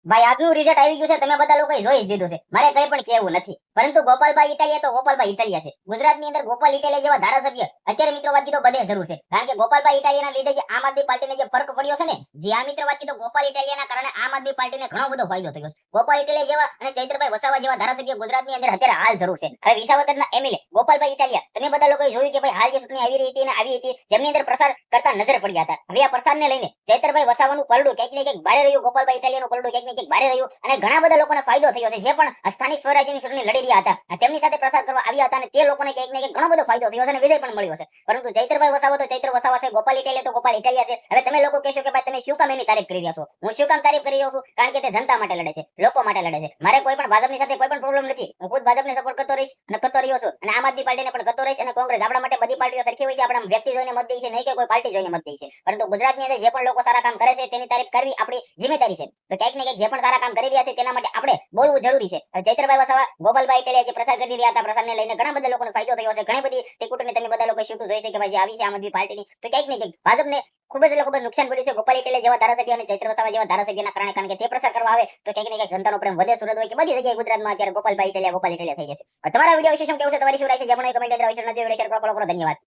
ભાઈ આજનું રિઝલ્ટ આવી ગયું છે, તમે બધા લોકોએ જોઈ જ લીધું છે, મારે કંઈ પણ કહેવું નથી. પરંતુ ગોપાલભાઈ ઇટાલિયા તો ગોપાલભાઈ ઇટાલિયા છે. ગુજરાતની અંદર ગોપાલ ઇટાલિયા જેવા ધારાસભ્ય અત્યારે મિત્રોવાદ કીધો બધે જરૂર છે, કારણ કે ગોપાલભાઈ ઇટાલિયાના લીધે જે આમ આદમી પાર્ટીને જે ફરક પડ્યો છે ને, જે આ મિત્રોવાદ કીધો ગોપાલ ઇટાલિયાના કારણે આમ આદમી પાર્ટીને ઘણો બધો ફાયદો થયો છે. ગોપાલ ઇટાલિયા જેવા અને ચૈત્રભાઈ વસાવા જેવા ધારાસભ્ય ગુજરાતની અંદર અત્યારે હાલ જરૂર છે. હવે વિસાવદરના એમએલએ ગોપાલભાઈ ઇટાલિયા, તમે બધા લોકોએ જોયું કે ભાઈ હાલ જે ચૂંટણી આવી રહી હતી અને આવી હતી, જેમની અંદર પ્રસાર કરતા નજર પડ્યા હતા. હવે આ પ્રસારને લઈને ચૈત્રભાઈ વસાવાનું પલડું ક્યાંક ને ક્યાંક ભારે રહ્યું, ગોપાલભાઈ ઇટાલિયાનું પલડું ક્યાંક ને ક્યાંક ભારે રહ્યું અને ઘણા બધા લોકોને ફાયદો થયો છે. જે પણ સ્થાનિક સ્વરાજ્યની ચૂંટણી લડી રહ્યા હતા, તેમની સાથે પ્રસાર કરવા આવ્યા હતા અને તે લોકોને ક્યાંક ને ક્યાંક ઘણો બધો ફાયદો થયો છે અને વિજય પણ મળ્યો છે. પરંતુ ચૈત્રભાઈ વસાવા તો ચૈત્ર વસાવા છે, ગોપાલ ઇટાલિયા તો ગોપાલ ઇટાલિયા છે. હવે તમે લોકો કહેશો કે ભાઈ તમે શું કામ એની તારીફ કરી રહ્યા છો? હું શું કામ તારીફ કરી રહ્યો છું? કારણ કે તે જનતા માટે લડે છે, લોકો માટે લડે છે. મારે કોઈ પણ ભાજપની સાથે કોઈ પણ પ્રોબ્લેમ નથી. હું ખુદ ભાજપને સપોર્ટ કરતો રહીશ અને કરતો રહ્યો છું અને આમ આદમી પાર્ટીને પણ કરતો રહીશ અને કોંગ્રેસ. આપણા માટે બધી પાર્ટીઓ સરખી હોય છે, આપણે વ્યક્તિ જોઈને મત દઈએ છીએ, નહીં કે કોઈ પાર્ટી જોઈને મત દઈએ છીએ. પરંતુ ગુજરાતની અંદર જે પણ લોકો સારા કામ કરે છે તેની તારીફ કરવી આપણી જિમ્મેદારી છે. તો ક્યાંક ને ક્યાંક જે પણ સારા કામ કરી રહ્યા છે તેના માટે આપણે બોલવું જરૂરી છે. ચૈત્રભાઈ વસાવા, ગોપાલભાઈ ઇટાલિયા જે પ્રસાર કરી રહ્યા હતા, પ્રસારને લઈને ઘણા બધા લોકોને ફાયદો થયો છે. ઘણી બધી ટિકિટોને તમે બધા લોકો શૂટ જોઈ છે કે ભાઈ જે આવી છે આમ આદમી પાર્ટીની, તો ક્યાંક ને ક્યાંક ભાજપને ખૂબ જ એટલે ખૂબ જ નુકસાન પડ્યું છે. ગોપાલ ઇટાલિયા જેવા ધારાસભ્ય અને ચૈત્ર વસાવા જેવા ધારાસભ્યના કારણે, કારણ કે તે પ્રસાર કરવા આવે તો ક્યાંક ને ક્યાંક જનતાનો પ્રેમ વધે. સુરત હોય કે બધી જગ્યાએ ગુજરાતમાં અત્યારે ગોપાલ ઇટાલિયા થઈ જશે. તમારા વિડીયો વિશે શું કહેવું છે? તમારી શું રાય છે? જે પણ કમેન્ટ અંદર અવશ્ય નથી. શેર કરો. ધન્યવાદ.